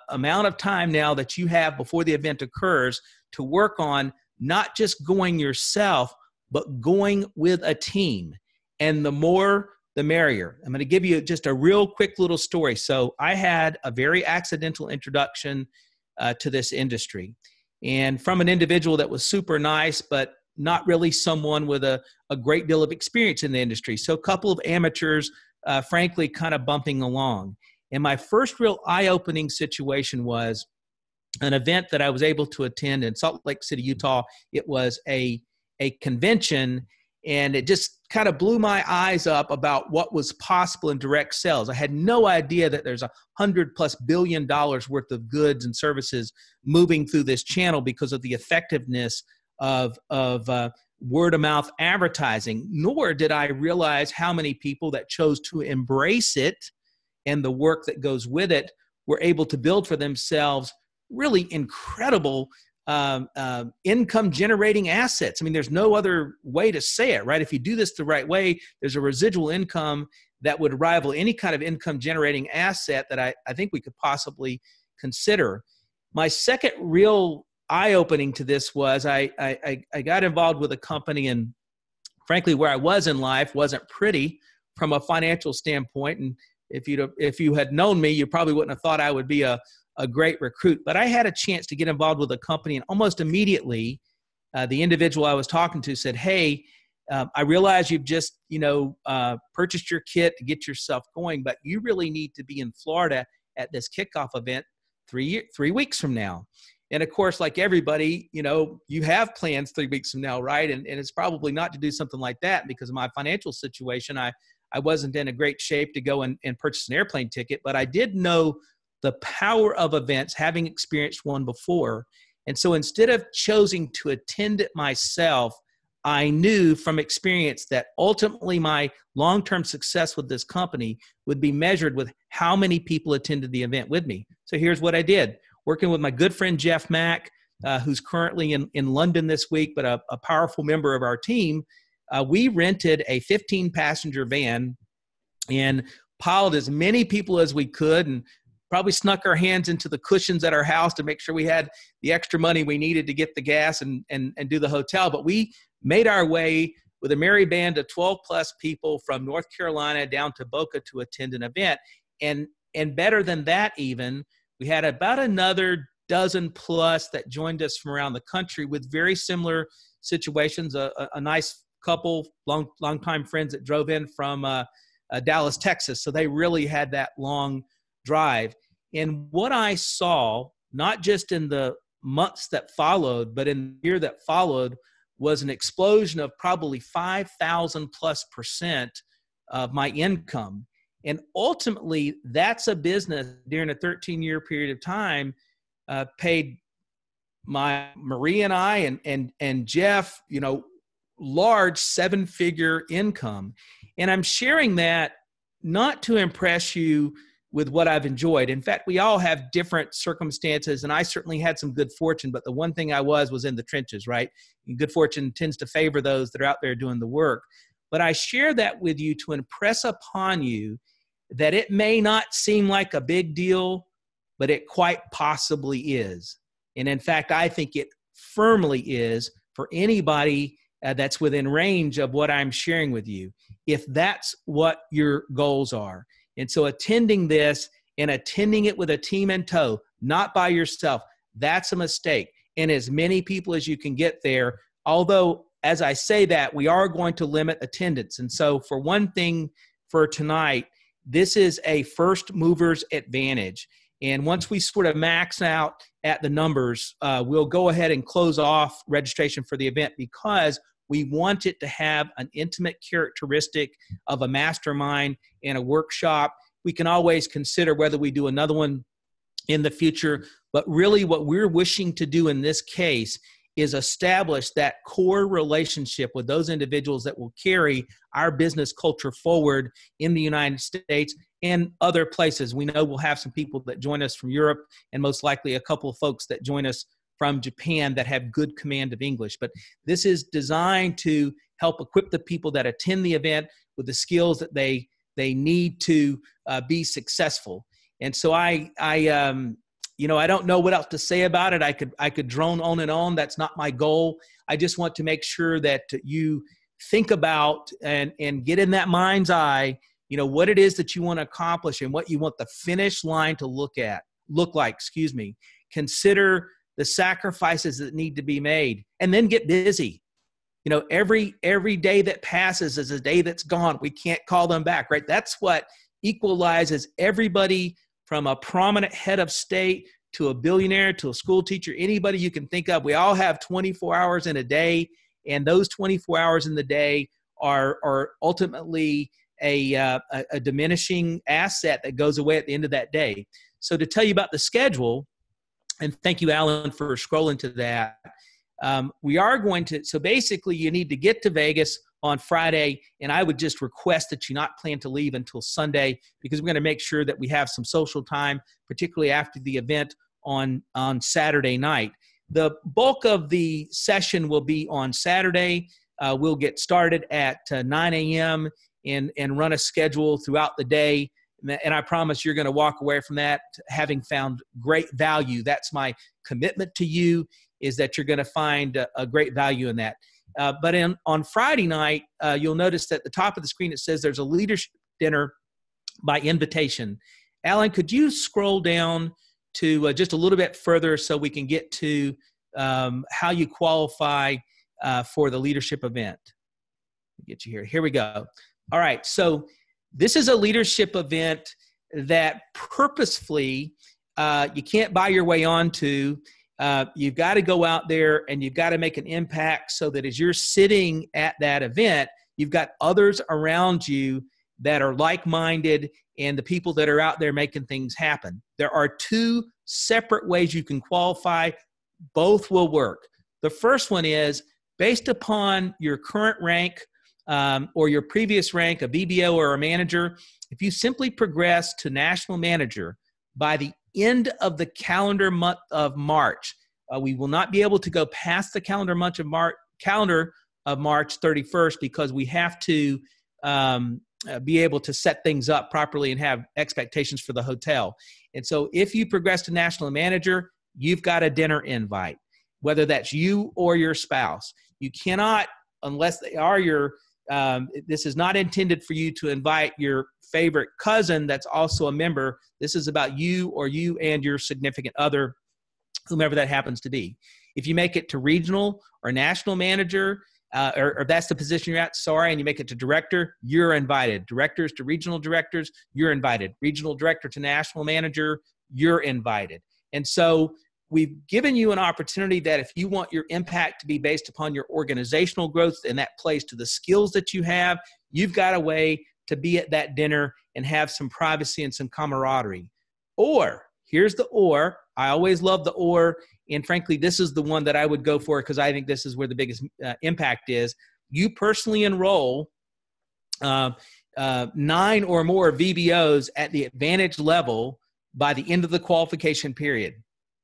amount of time now that you have before the event occurs to work on not just going yourself, but going with a team. And the more, the merrier. I'm going to give you just a real quick little story. So I had a very accidental introduction to this industry, and from an individual that was super nice, but not really someone with a great deal of experience in the industry. So a couple of amateurs, frankly, kind of bumping along. And my first real eye-opening situation was an event that I was able to attend in Salt Lake City, Utah. It was a convention, and it just kind of blew my eyes up about what was possible in direct sales. I had no idea that there's $100+ billion worth of goods and services moving through this channel because of the effectiveness of word of mouth advertising, nor did I realize how many people that chose to embrace it and the work that goes with it were able to build for themselves really incredible income generating assets. I mean, there's no other way to say it, right? If you do this the right way, there's a residual income that would rival any kind of income generating asset that I think we could possibly consider. My second real eye-opening to this was I got involved with a company, and frankly, where I was in life wasn't pretty from a financial standpoint. And if you had known me, you probably wouldn't have thought I would be a great recruit. But I had a chance to get involved with a company, and almost immediately, the individual I was talking to said, "Hey, I realize you've just purchased your kit to get yourself going, but you really need to be in Florida at this kickoff event 3 weeks from now." And of course, like everybody, you have plans 3 weeks from now, right? And it's probably not to do something like that because of my financial situation. I wasn't in a great shape to go and purchase an airplane ticket, but I did know the power of events, having experienced one before. And so instead of choosing to attend it myself, I knew from experience that ultimately my long-term success with this company would be measured with how many people attended the event with me. So here's what I did. Working with my good friend, Jeff Mack, who's currently in London this week, but a powerful member of our team, we rented a 15-passenger van and piled as many people as we could. And probably snuck our hands into the cushions at our house to make sure we had the extra money we needed to get the gas and do the hotel. But we made our way with a merry band of 12 plus people from North Carolina down to Boca to attend an event. And better than that even, we had about another dozen plus that joined us from around the country with very similar situations. A nice couple, long-time friends that drove in from Dallas, Texas. So they really had that long drive. And what I saw, not just in the months that followed, but in the year that followed, was an explosion of probably 5,000+% of my income. And ultimately, that's a business during a 13-year period of time paid Marie and I and Jeff, large 7-figure income. And I'm sharing that not to impress you with what I've enjoyed. In fact, we all have different circumstances, and I certainly had some good fortune, but the one thing I was in the trenches, right? And good fortune tends to favor those that are out there doing the work. But I share that with you to impress upon you that it may not seem like a big deal, but it quite possibly is. And in fact, I think it firmly is for anybody that's within range of what I'm sharing with you, if that's what your goals are. And so attending this and attending it with a team in tow, not by yourself, that's a mistake. And as many people as you can get there, although as I say that, we are going to limit attendance. And so for one thing for tonight, this is a first mover's advantage. And once we sort of max out at the numbers, we'll go ahead and close off registration for the event because we want it to have an intimate characteristic of a mastermind and a workshop. We can always consider whether we do another one in the future, but really what we're wishing to do in this case is establish that core relationship with those individuals that will carry our business culture forward in the United States and other places. We know we'll have some people that join us from Europe and most likely a couple of folks that join us from Japan that have good command of English. But this is designed to help equip the people that attend the event with the skills that they need to be successful. And so I don't know what else to say about it. I could drone on and on. That's not my goal. I just want to make sure that you think about and get in that mind's eye, what it is that you want to accomplish and what you want the finish line to look like. Consider the sacrifices that need to be made, and then get busy. Every day that passes is a day that's gone. We can't call them back, right? That's what equalizes everybody from a prominent head of state to a billionaire to a school teacher, anybody you can think of. We all have 24 hours in a day, and those 24 hours in the day are ultimately a diminishing asset that goes away at the end of that day. So to tell you about the schedule, and thank you, Alan, for scrolling to that. We are going to, so basically you need to get to Vegas on Friday, and I would just request that you not plan to leave until Sunday because we're going to make sure that we have some social time, particularly after the event on Saturday night. The bulk of the session will be on Saturday. We'll get started at 9 a.m. and run a schedule throughout the day. And I promise you're going to walk away from that having found great value. That's my commitment to you, is that you're going to find a great value in that. But on Friday night, you'll notice at the top of the screen, it says there's a leadership dinner by invitation. Alan, could you scroll down to just a little bit further so we can get to how you qualify for the leadership event? Let me get you here. Here we go. All right. So this is a leadership event that purposefully you can't buy your way onto. You've got to go out there and you've got to make an impact so that as you're sitting at that event, you've got others around you that are like-minded and the people that are out there making things happen. There are two separate ways you can qualify. Both will work. The first one is based upon your current rank or your previous rank, a VBO or a manager. If you simply progress to national manager by the end of the calendar month of March, we will not be able to go past the calendar month of March 31st because we have to be able to set things up properly and have expectations for the hotel. And so if you progress to national manager, you've got a dinner invite, whether that's you or your spouse. You cannot, unless they are your, this is not intended for you to invite your favorite cousin that's also a member. This is about you or you and your significant other, whomever that happens to be. If you make it to regional or national manager, or that's the position you're at, and you make it to director, you're invited. Directors to regional directors, you're invited. Regional director to national manager, you're invited. And so we've given you an opportunity that if you want your impact to be based upon your organizational growth, and that plays to the skills that you have, you've got a way to be at that dinner and have some privacy and some camaraderie. Or, here's the or. I always love the or, and frankly, this is the one that I would go for because I think this is where the biggest impact is. You personally enroll 9 or more VBOs at the advantage level by the end of the qualification period.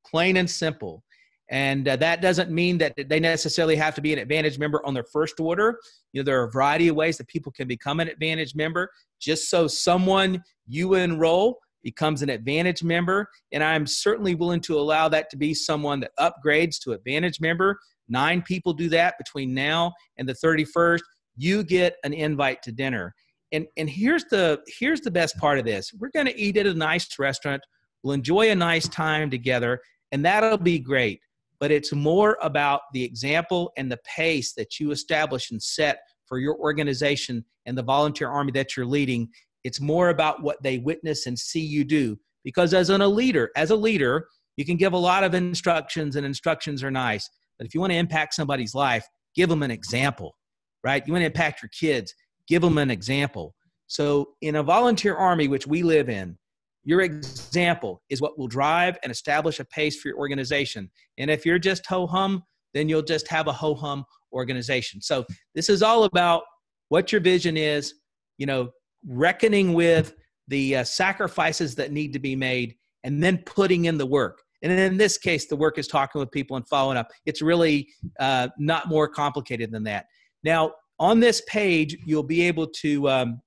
Plain and simple. And that doesn't mean that they necessarily have to be an advantage member on their first order. You know, there are a variety of ways that people can become an advantage member. Just so someone you enroll becomes an advantage member, and I'm certainly willing to allow that to be someone that upgrades to advantage member. 9 people do that between now and the 31st. You get an invite to dinner. And here's the best part of this. We're going to eat at a nice restaurant. We'll enjoy a nice time together, and that'll be great. But it's more about the example and the pace that you establish and set for your organization and the volunteer army that you're leading. It's more about what they witness and see you do. Because as a leader, you can give a lot of instructions, and instructions are nice. But if you want to impact somebody's life, give them an example, right? You want to impact your kids, give them an example. So in a volunteer army, which we live in, your example is what will drive and establish a pace for your organization. And if you're just ho-hum, then you'll just have a ho-hum organization. So this is all about what your vision is, you know, reckoning with the sacrifices that need to be made, and then putting in the work. And in this case, the work is talking with people and following up. It's really not more complicated than that. Now, on this page, you'll be able to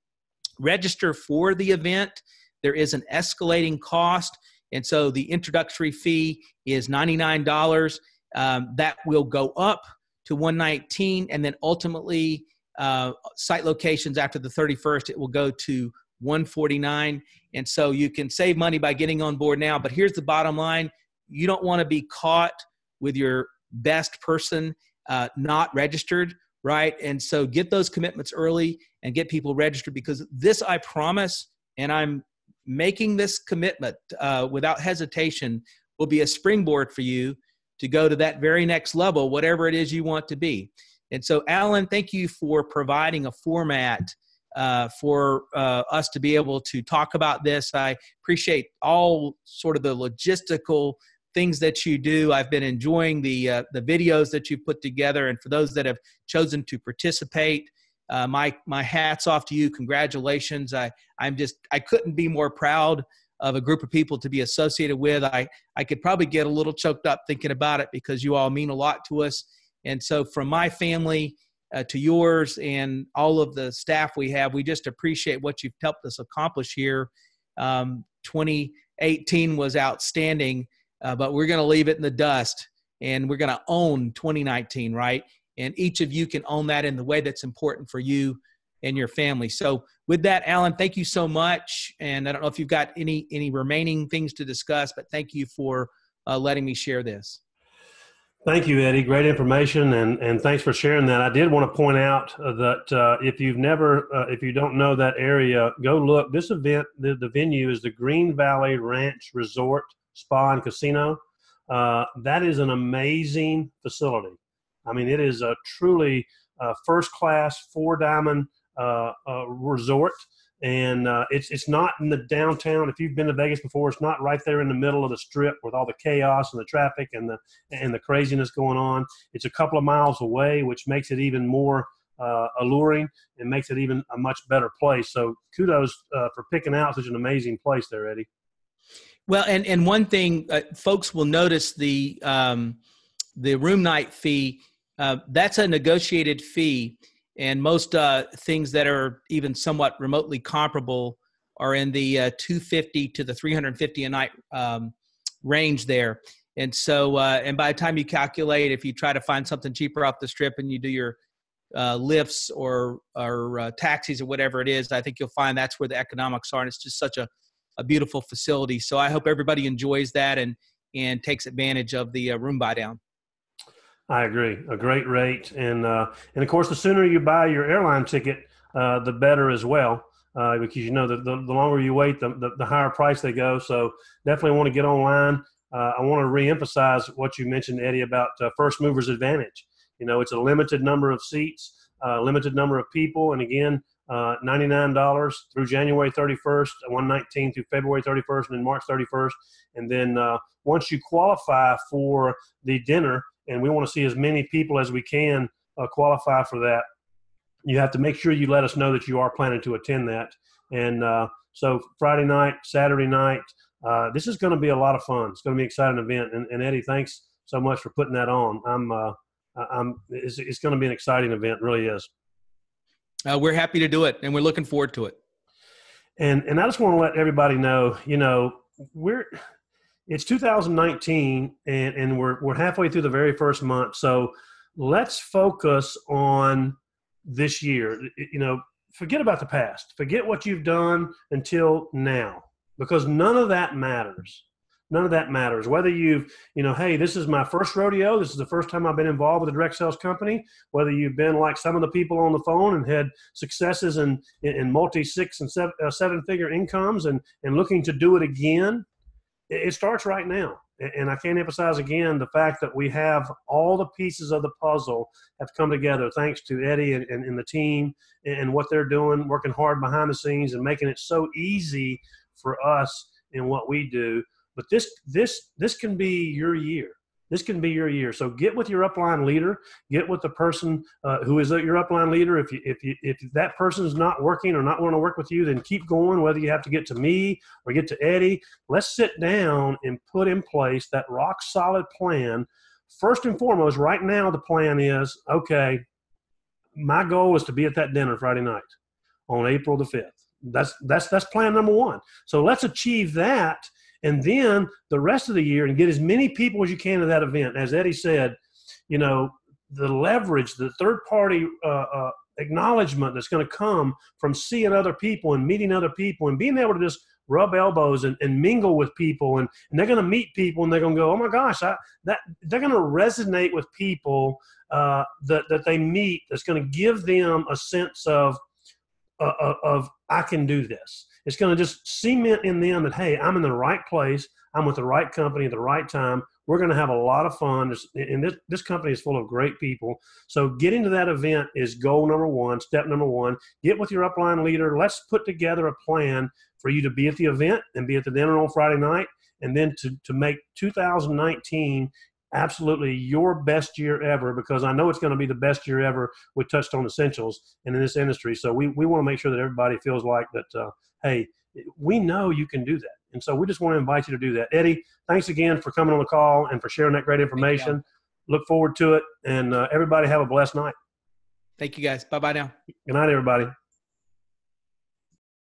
register for the event. There is an escalating cost, and so the introductory fee is $99. That will go up to $119, and then ultimately site locations after the 31st, it will go to $149. And so you can save money by getting on board now. But here's the bottom line. You don't want to be caught with your best person not registered, right? And so get those commitments early and get people registered, because this, I promise, and I'm making this commitment without hesitation, will be a springboard for you to go to that very next level, whatever it is you want to be. And so, Alan, thank you for providing a format for us to be able to talk about this. I appreciate all sort of the logistical things that you do. I've been enjoying the videos that you put together, and for those that have chosen to participate, my hat's off to you. Congratulations. I couldn't be more proud of a group of people to be associated with. I could probably get a little choked up thinking about it, because you all mean a lot to us. And so from my family to yours and all of the staff we have, we just appreciate what you've helped us accomplish here. 2018 was outstanding, but we're going to leave it in the dust, and we're going to own 2019, right? And each of you can own that in the way that's important for you and your family. So with that, Alan, thank you so much. And I don't know if you've got any remaining things to discuss, but thank you for letting me share this. Thank you, Eddie. Great information, and thanks for sharing that. I did want to point out that if you don't know that area, go look. This event, the venue is the Green Valley Ranch Resort, Spa, and Casino. That is an amazing facility. I mean, it is a truly first-class, 4-diamond resort. And it's not in the downtown. If you've been to Vegas before, it's not right there in the middle of the strip with all the chaos and the traffic and the craziness going on. It's a couple of miles away, which makes it even more alluring and makes it even a much better place. So kudos for picking out such an amazing place there, Eddie. Well, and one thing, folks will notice the room night fee. That's a negotiated fee. And most things that are even somewhat remotely comparable are in the 250 to the 350 a night range there. And so, and by the time you calculate, if you try to find something cheaper off the strip and you do your lifts or taxis or whatever it is, I think you'll find that's where the economics are. And it's just such a beautiful facility. So I hope everybody enjoys that and takes advantage of the room buy down. I agree. A great rate. And of course, the sooner you buy your airline ticket, the better as well. Because you know the longer you wait, the higher price they go. So definitely want to get online. I want to reemphasize what you mentioned, Eddie, about first movers advantage. You know, it's a limited number of seats, limited number of people, and again, $99 through January 31st, $119 through February 31st, and then March 31st. And then once you qualify for the dinner, and we want to see as many people as we can qualify for that, you have to make sure you let us know that you are planning to attend that. And so Friday night, Saturday night, this is going to be a lot of fun. It's going to be an exciting event. And Eddie, thanks so much for putting that on. It's going to be an exciting event. It really is. We're happy to do it, and we're looking forward to it. And I just want to let everybody know, you know, it's 2019 and we're halfway through the very first month. So let's focus on this year. You know, forget about the past. Forget what you've done until now, because none of that matters. None of that matters. Whether you've, you know, hey, this is my first rodeo. This is the first time I've been involved with a direct sales company. Whether you've been like some of the people on the phone and had successes in multi 6 and 7 figure incomes and looking to do it again, it starts right now. And I can't emphasize again the fact that we have all the pieces of the puzzle have come together thanks to Eddie and the team and what they're doing, working hard behind the scenes and making it so easy for us in what we do. But this can be your year. This can be your year. So get with your upline leader. Get with the person who is your upline leader. If that person is not working or not wanting to work with you, then keep going. Whether you have to get to me or get to Eddie, let's sit down and put in place that rock solid plan. First and foremost, right now the plan is, okay, my goal is to be at that dinner Friday night on April the 5th. That's plan number one. So let's achieve that. And then the rest of the year and get as many people as you can to that event. As Eddie said, you know, the leverage, the third-party acknowledgement that's going to come from seeing other people and meeting other people and being able to just rub elbows and mingle with people. And they're going to meet people and they're going to go, oh, my gosh, they're going to resonate with people that they meet. That's going to give them a sense of I can do this. It's going to just cement in them that, hey, I'm in the right place. I'm with the right company at the right time. We're going to have a lot of fun. And this company is full of great people. So getting to that event is goal number one, step number one. Get with your upline leader. Let's put together a plan for you to be at the event and be at the dinner on Friday night, and then to make 2019 absolutely your best year ever, because I know it's going to be the best year ever with Touchstone Essentials and in this industry. So we want to make sure that everybody feels like that, hey, we know you can do that. And so we just want to invite you to do that. Eddie, thanks again for coming on the call and for sharing that great information. Look forward to it. And everybody have a blessed night. Thank you, guys. Bye-bye now. Good night, everybody.